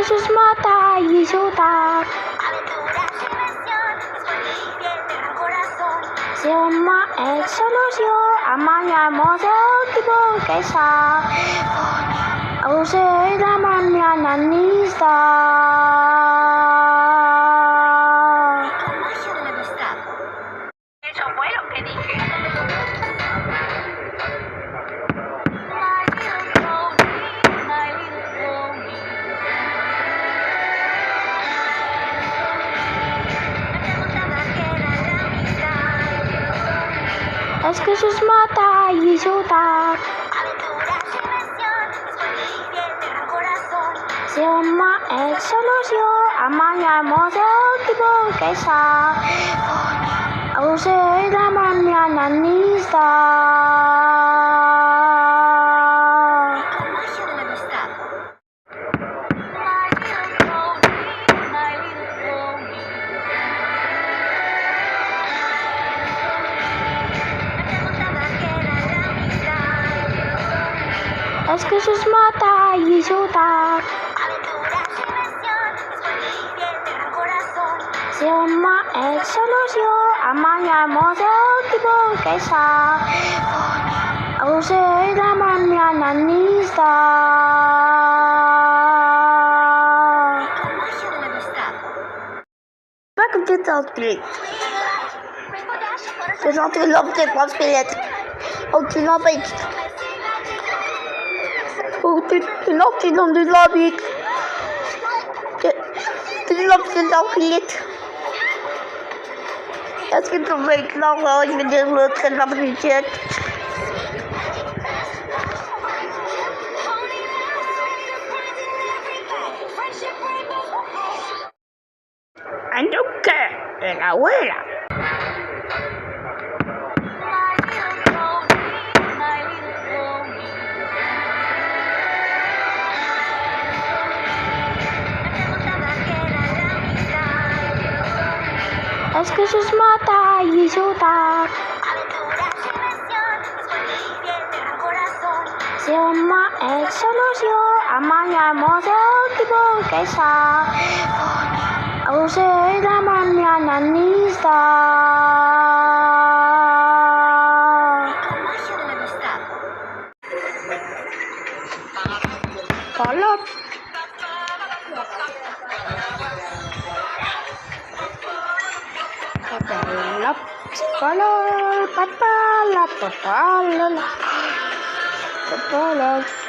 sus mata y ayuda. Siapa solution amanya model tipo kesa. Aku sedaman nanista. Eso fue lo que dije. Es que sus mata y ayuda. Siapa solution amanya model tipo kesa. Aku sedaman nanista. Es que sus mata y ayuda. Siapa solution amanya model tipo kesa. Aku sedaman nanista. Welcome to South Street. There's nothing love to one spirit. Oh, to love it. Oh, to love it. To love it. Let's get the break long hours with the look and love the jet. I don't care, and I will. Es que sus mata y ayuda. Siapa solution amanya model tipo kesa. Aku sedaman nanista. Follow. Papala, papala, papala, papala.